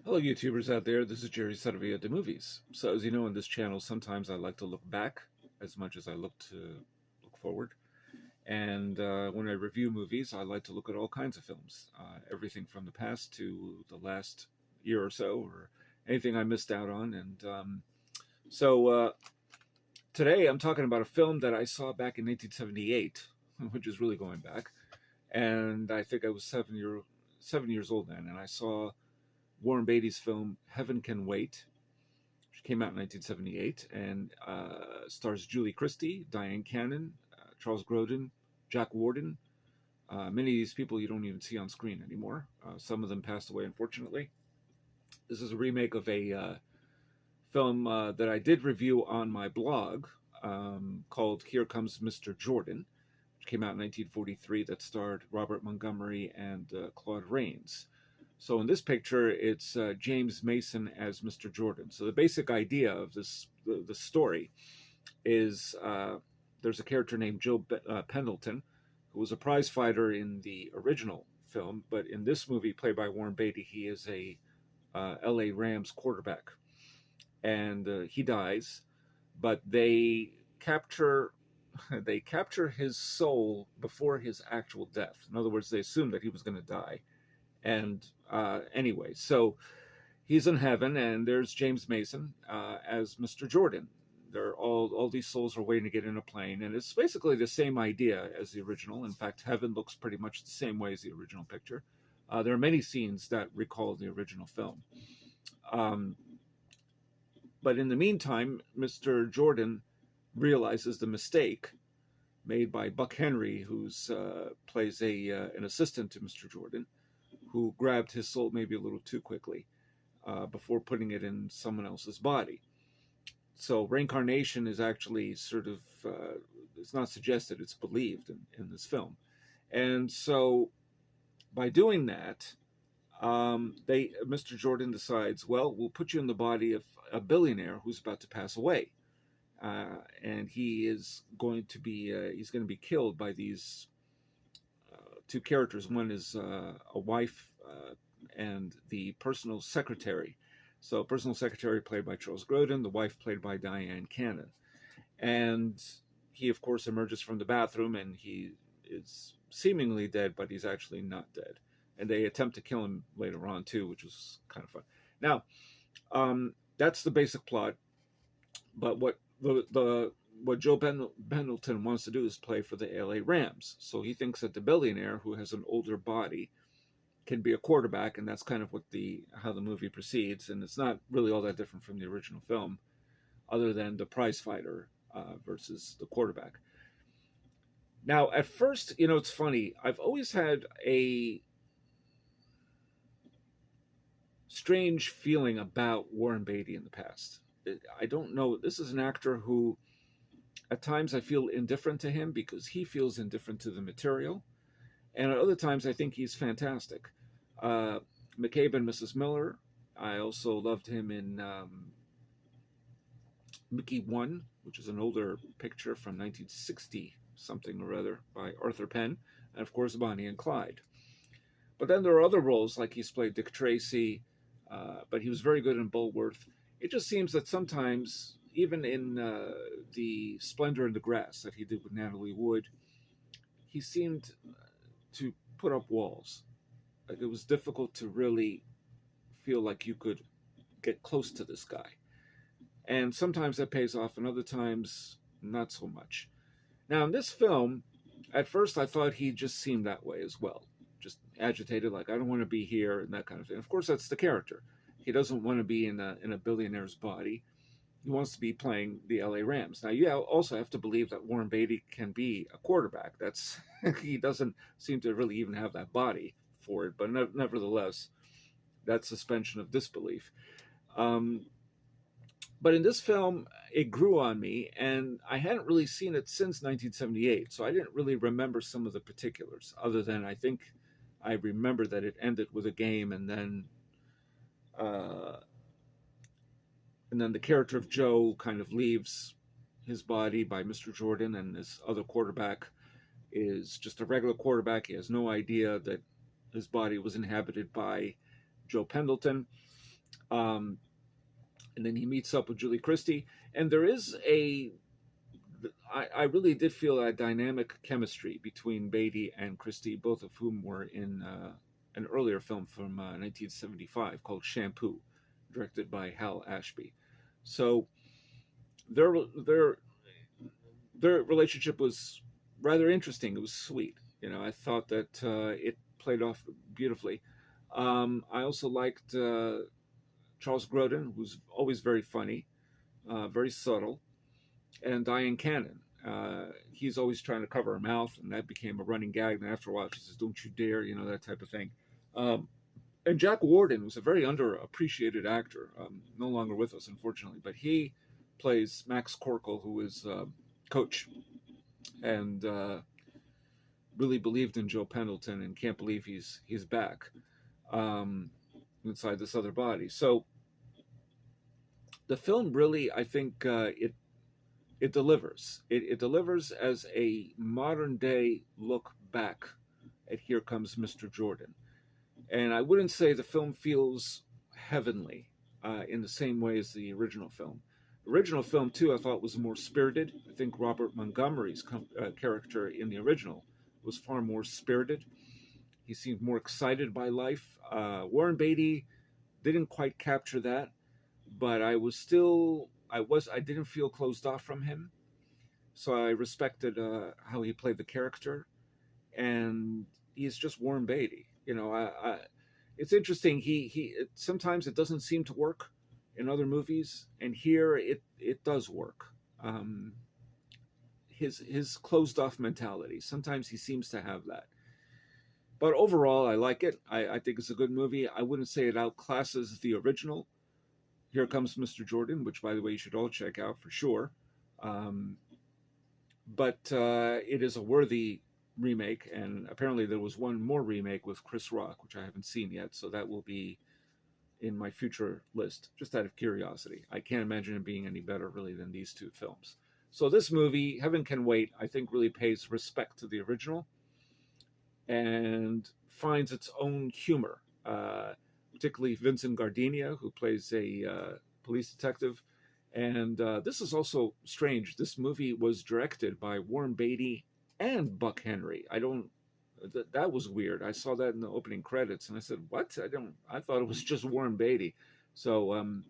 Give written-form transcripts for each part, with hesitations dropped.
Hello, YouTubers out there. This is Jerry Suttervey at the movies. So, as you know, on this channel, sometimes I like to look back as much as I look forward. And when I review movies, I like to look at all kinds of films, everything from the past to the last year or so, or anything I missed out on. And today I'm talking about a film that I saw back in 1978, which is really going back. And I think I was 7 years old then, and I saw Warren Beatty's film Heaven Can Wait, which came out in 1978 and stars Julie Christie, Diane Cannon, Charles Grodin, Jack Warden. Many of these people you don't even see on screen anymore. Some of them passed away, unfortunately. This is a remake of a film that I did review on my blog called Here Comes Mr. Jordan, which came out in 1943, that starred Robert Montgomery and Claude Rains. So in this picture, it's James Mason as Mr. Jordan. So the basic idea of the story is there's a character named Joe Pendleton, who was a prize fighter in the original film, but in this movie, played by Warren Beatty, he is a L.A. Rams quarterback, and he dies, but they capture his soul before his actual death. In other words, they assumed that he was going to die. And anyway, so he's in heaven, and there's James Mason as Mr. Jordan. They're all these souls are waiting to get in a plane, and it's basically the same idea as the original. In fact, heaven looks pretty much the same way as the original picture. There are many scenes that recall the original film. But in the meantime, Mr. Jordan realizes the mistake made by Buck Henry, who's plays an assistant to Mr. Jordan, who grabbed his soul maybe a little too quickly before putting it in someone else's body. So reincarnation is actually sort of, it's not suggested, it's believed in this film. And so by doing that, Mr. Jordan decides, well, we'll put you in the body of a billionaire who's about to pass away. And he's going to be killed by these two characters. One is a wife and the personal secretary. So personal secretary played by Charles Grodin, the wife played by Diane Cannon. And he, of course, emerges from the bathroom, and he is seemingly dead, but he's actually not dead. And they attempt to kill him later on, too, which was kind of fun. Now, that's the basic plot. But what Joe Pendleton wants to do is play for the LA Rams. So he thinks that the billionaire, who has an older body, can be a quarterback, and that's kind of how the movie proceeds. And it's not really all that different from the original film, other than the prize fighter versus the quarterback. Now, at first, it's funny. I've always had a strange feeling about Warren Beatty in the past. I don't know. This is an actor who, at times, I feel indifferent to him because he feels indifferent to the material. And at other times, I think he's fantastic. McCabe and Mrs. Miller. I also loved him in Mickey 1, which is an older picture from 1960 something or other by Arthur Penn. And of course, Bonnie and Clyde. But then there are other roles, like he's played Dick Tracy, but he was very good in Bulworth. It just seems that sometimes, even in the Splendor in the Grass that he did with Natalie Wood, he seemed to put up walls. Like, it was difficult to really feel like you could get close to this guy. And sometimes that pays off, and other times not so much. Now, in this film, at first I thought he just seemed that way as well. Just agitated, like, I don't want to be here, and that kind of thing. Of course, that's the character. He doesn't want to be in a billionaire's body. He wants to be playing the LA Rams. Now, you also have to believe that Warren Beatty can be a quarterback. He doesn't seem to really even have that body for it, but nevertheless, that's suspension of disbelief. But in this film, it grew on me, and I hadn't really seen it since 1978, so I didn't really remember some of the particulars, other than I think I remember that it ended with a game, and then the character of Joe kind of leaves his body by Mr. Jordan, and this other quarterback is just a regular quarterback. He has no idea that his body was inhabited by Joe Pendleton. Um, and then he meets up with Julie Christie, and there is a I really did feel a dynamic chemistry between Beatty and Christie, both of whom were in an earlier film from 1975 called Shampoo, directed by Hal Ashby. So their their their relationship was rather interesting. It was sweet. I thought that it played off beautifully. I also liked Charles Grodin, who's always very funny, very subtle, and Diane Cannon. He's always trying to cover her mouth, and that became a running gag. And after a while, she says, "Don't you dare," that type of thing. Um, and Jack Warden was a very underappreciated actor, no longer with us, unfortunately, but he plays Max Corkle, who is Coach, and really believed in Joe Pendleton, and can't believe he's back um, inside this other body. So the film really, I think, it delivers. It delivers as a modern day look back at Here Comes Mr. Jordan. And I wouldn't say the film feels heavenly in the same way as the original film. The original film, too, I thought was more spirited. I think Robert Montgomery's character in the original was far more spirited. He seemed more excited by life. Warren Beatty didn't quite capture that, but I didn't feel closed off from him. So I respected how he played the character, and he's just Warren Beatty. It's interesting. Sometimes it doesn't seem to work in other movies, and here it does work. Um, his closed off mentality. Sometimes he seems to have that, but overall, I like it. I think it's a good movie. I wouldn't say it outclasses the original. Here Comes Mr. Jordan, which, by the way, you should all check out for sure. Um, but it is a worthy remake, and apparently there was one more remake with Chris Rock, which I haven't seen yet, so that will be in my future list, just out of curiosity. I can't imagine it being any better, really, than these two films. So this movie, Heaven Can Wait, I think really pays respect to the original and finds its own humor, particularly Vincent Gardenia, who plays a police detective. And this is also strange. This movie was directed by Warren Beatty and Buck Henry. That was weird. I saw that in the opening credits, and I said, "What? I thought it was just Warren Beatty." So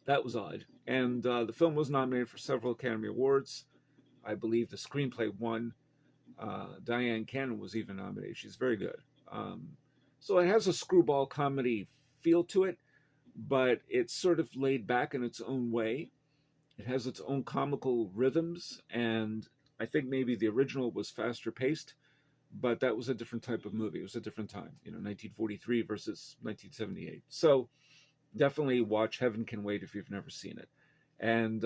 that was odd. And the film was nominated for several Academy Awards. I believe the screenplay won. Diane Cannon was even nominated. She's very good. So it has a screwball comedy feel to it, but it's sort of laid back in its own way. It has its own comical rhythms, and I think maybe the original was faster paced, but that was a different type of movie. It was a different time, 1943 versus 1978. So definitely watch Heaven Can Wait if you've never seen it. And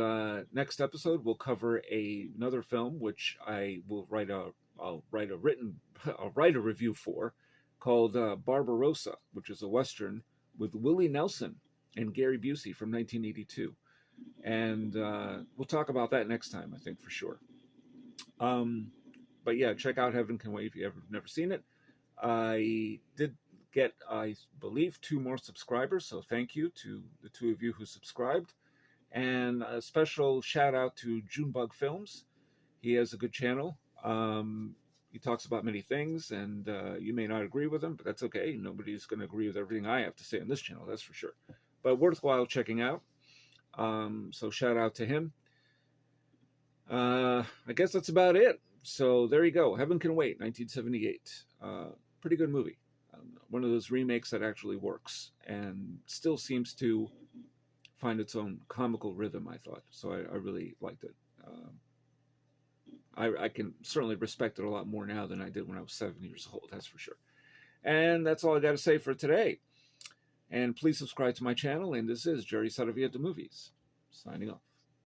next episode we'll cover another film which I'll write a review for, called Barbarossa, which is a western with Willie Nelson and Gary Busey from 1982. And we'll talk about that next time, I think, for sure. But yeah, check out Heaven Can Wait if you've never seen it. I did get, I believe, 2 more subscribers, so thank you to the 2 of you who subscribed. And a special shout out to Junebug Films. He has a good channel. He talks about many things, and you may not agree with him, but that's okay. Nobody's going to agree with everything I have to say on this channel, that's for sure. But worthwhile checking out. So shout out to him. I guess that's about it. So there you go. Heaven Can Wait, 1978. Pretty good movie. One of those remakes that actually works and still seems to find its own comical rhythm, I thought. So I really liked it. I can certainly respect it a lot more now than I did when I was 7 years old, that's for sure. And that's all I got to say for today. And please subscribe to my channel. And this is Jerry Saravia at the Movies, signing off.